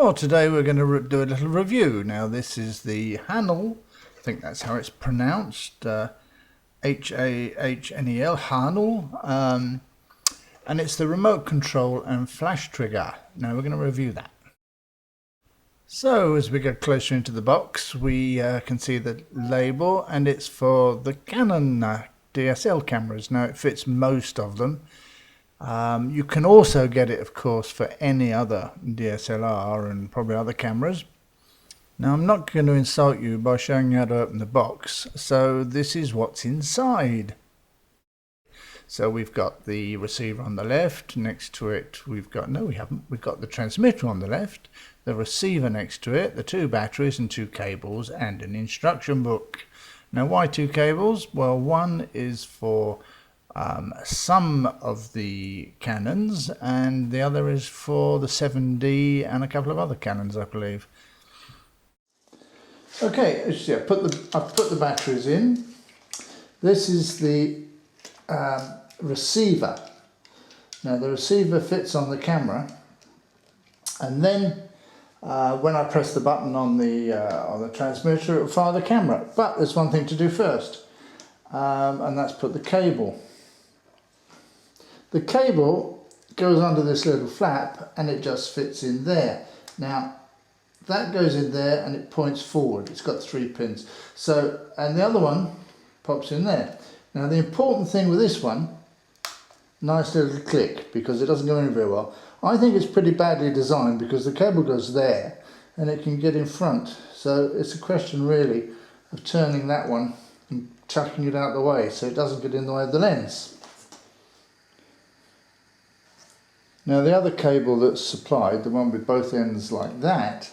Well, today we're going to do a little review. Now, this is the Hahnel, I think that's how it's pronounced, H-A-H-N-E-L, Hahnel, and it's the remote control and flash trigger. Now we're going to review that. So, as we get closer into the box, we can see the label, and it's for the Canon DSL cameras. Now, it fits most of them. You can also get it, of course, for any other DSLR and probably other cameras. Now, I'm not going to insult you by showing you how to open the box, so this is what's inside. So we've got the receiver on the left. Next to it we've got, no we haven't, we've got the transmitter on the left, the receiver next to it, the two batteries and two cables, and an instruction book. Now, why two cables? Well, one is for some of the Canons, and the other is for the 7D and a couple of other Canons, I believe. Okay, as you see, I've put the batteries in. This is the receiver. Now, the receiver fits on the camera, and then when I press the button on the transmitter, it will fire the camera. But there's one thing to do first, and that's put the cable. The cable goes under this little flap and it just fits in there. Now, that goes in there and it points forward. It's got 3 pins. So, and the other one pops in there. Now, the important thing with this one, nice little click, because it doesn't go in very well. I think it's pretty badly designed because the cable goes there and it can get in front. So it's a question really of turning that one and chucking it out the way so it doesn't get in the way of the lens. Now, the other cable that's supplied, the one with both ends like that,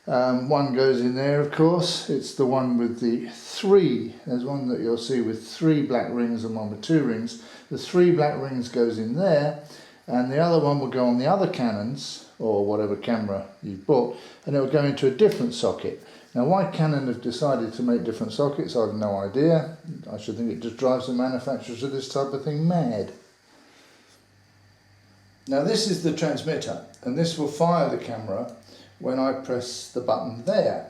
one goes in there, of course. It's the one with the 3, there's one that you'll see with 3 black rings and one with 2 rings. The 3 black rings goes in there, and the other one will go on the other Canons, or whatever camera you've bought, and it will go into a different socket. Now, why Canon have decided to make different sockets, I have no idea. I should think it just drives the manufacturers of this type of thing mad. Now, this is the transmitter, and this will fire the camera when I press the button there.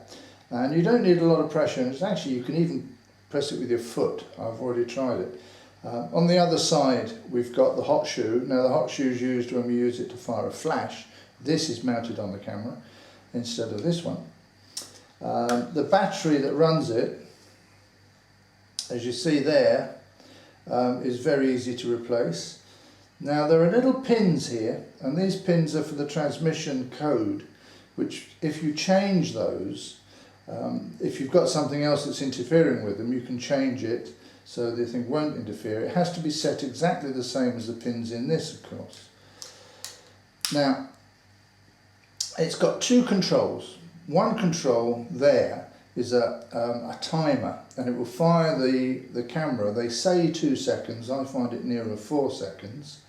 And you don't need a lot of pressure, and actually you can even press it with your foot. I've already tried it. On the other side we've got the hot shoe. Now, the hot shoe is used when we use it to fire a flash. This is mounted on the camera instead of this one. The battery that runs it, as you see there, is very easy to replace. Now, there are little pins here, and these pins are for the transmission code, which if you change those, if you've got something else that's interfering with them, you can change it so the thing won't interfere. It has to be set exactly the same as the pins in this, of course. Now, it's got 2 controls. One control there is a timer, and it will fire the camera. They say 2 seconds, I find it nearer 4 seconds.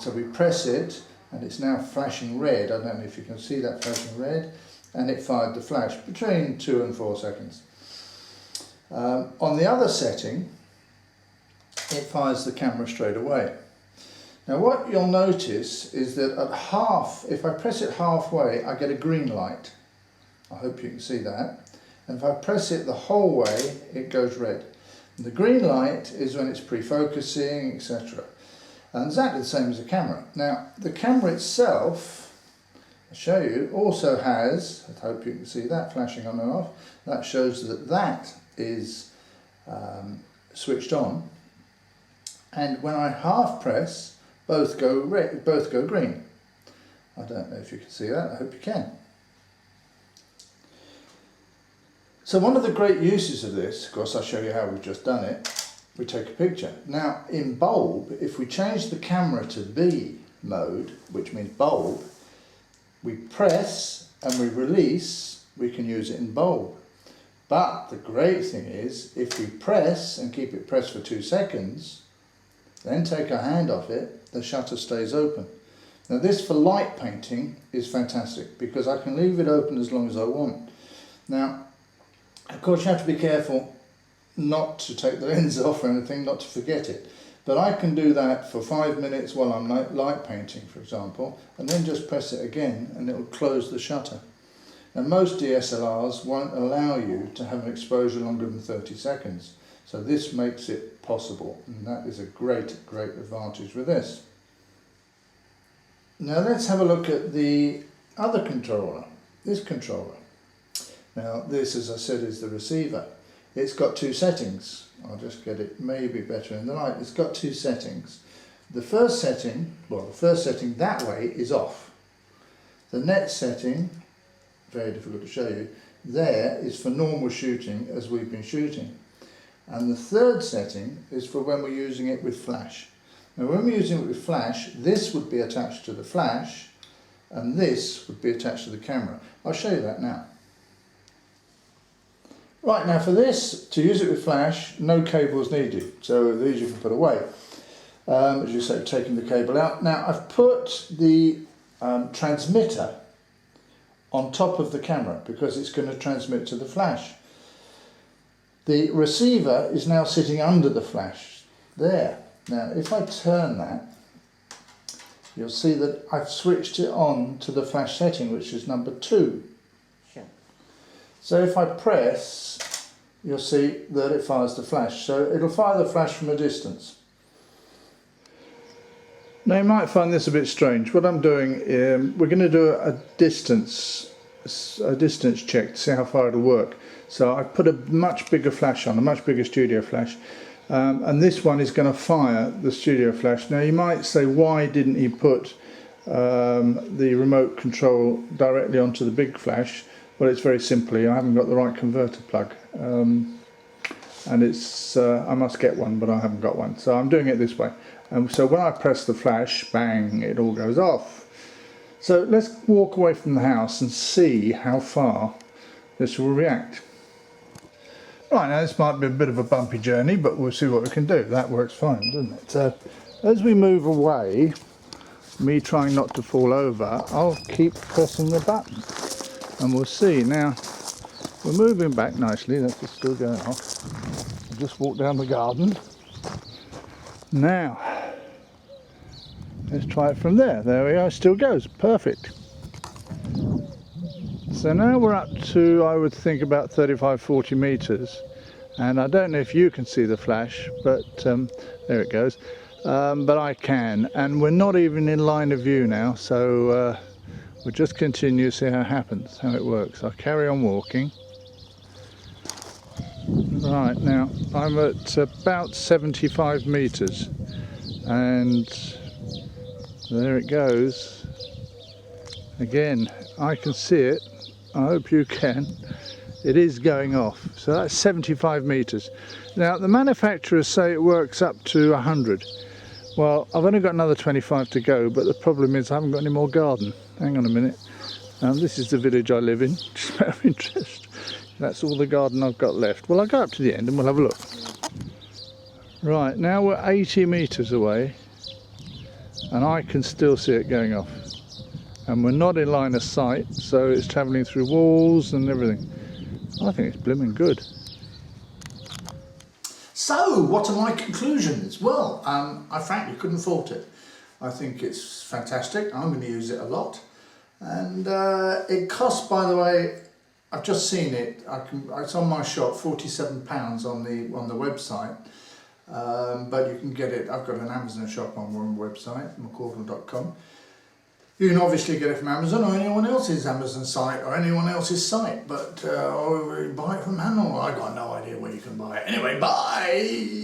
So we press it, and it's now flashing red. I don't know if you can see that flashing red, and it fired the flash between 2 and 4 seconds. On the other setting, it fires the camera straight away. Now, what you'll notice is that at half, if I press it halfway, I get a green light. I hope you can see that. And if I press it the whole way, it goes red. And the green light is when it's pre-focusing, etc. And exactly the same as the camera. Now, the camera itself, I'll show you, also has, I hope you can see that flashing on and off, that shows that that is switched on. And when I half press, both go red, both go green. I don't know if you can see that, I hope you can. So one of the great uses of this, of course I'll show you how we've just done it, we take a picture. Now, in bulb, if we change the camera to B mode, which means bulb, we press and we release, we can use it in bulb. But the great thing is, if we press and keep it pressed for 2 seconds, then take our hand off it, the shutter stays open. Now, this for light painting is fantastic because I can leave it open as long as I want. Now, of course, you have to be careful not to take the lens off or anything, not to forget it. But I can do that for 5 minutes while I'm light painting, for example, and then just press it again and it will close the shutter. Now most DSLRs won't allow you to have an exposure longer than 30 seconds. So this makes it possible, and that is a great advantage with this. Now let's have a look at the other controller, this controller. Now this, as I said, is the receiver. It's got two settings. I'll just get it maybe better in the light. It's got two settings. The first setting that way is off. The next setting, very difficult to show you, there is for normal shooting as we've been shooting. And the third setting is for when we're using it with flash. Now when we're using it with flash, this would be attached to the flash and this would be attached to the camera. I'll show you that now. Right, now for this, to use it with flash, no cables needed, so these you can put away. As you say, taking the cable out. Now I've put the transmitter on top of the camera because it's going to transmit to the flash. The receiver is now sitting under the flash, there. Now if I turn that, you'll see that I've switched it on to the flash setting, which is number 2. Sure. So if I press, you'll see that it fires the flash. So it'll fire the flash from a distance. Now you might find this a bit strange. What I'm doing, we're going to do a distance check to see how far it'll work. So I've put a much bigger flash on, a much bigger studio flash, and this one is going to fire the studio flash. Now you might say, why didn't he put the remote control directly onto the big flash? Well, it's very simply, I haven't got the right converter plug, and it's I must get one, but I haven't got one, so I'm doing it this way. So when I press the flash, bang, it all goes off. So let's walk away from the house and see how far this will react. Right, now this might be a bit of a bumpy journey, but we'll see what we can do. That works fine, doesn't it? So as we move away, me trying not to fall over, I'll keep pressing the button and we'll see. Now we're moving back nicely, that's still going off. I'll just walk down the garden. Now let's try it from there. There we are, it still goes, perfect. So now we're up to, I would think, about 35-40 meters, and I don't know if you can see the flash, but there it goes. But I can, and we're not even in line of view now, so we'll just continue to see how it happens, how it works. I'll carry on walking. Right, now I'm at about 75 meters, and there it goes. Again, I can see it. I hope you can. It is going off. So that's 75 meters. Now the manufacturers say it works up to 100. Well, I've only got another 25 to go, but the problem is I haven't got any more garden. Hang on a minute. This is the village I live in, just out of interest. That's all the garden I've got left. Well, I'll go up to the end and we'll have a look. Right, now we're 80 meters away and I can still see it going off. And we're not in line of sight, so it's travelling through walls and everything. I think it's blooming good. So, what are my conclusions? Well, I frankly couldn't fault it. I think it's fantastic. I'm going to use it a lot. And it costs, by the way, I've just seen it. It's on my shop, £47 on the website. But you can get it. I've got an Amazon shop on one website, mccordle.com. You can obviously get it from Amazon or anyone else's Amazon site or anyone else's site, but or buy it from Hahnel. I've got no idea where you can buy it. Anyway, bye!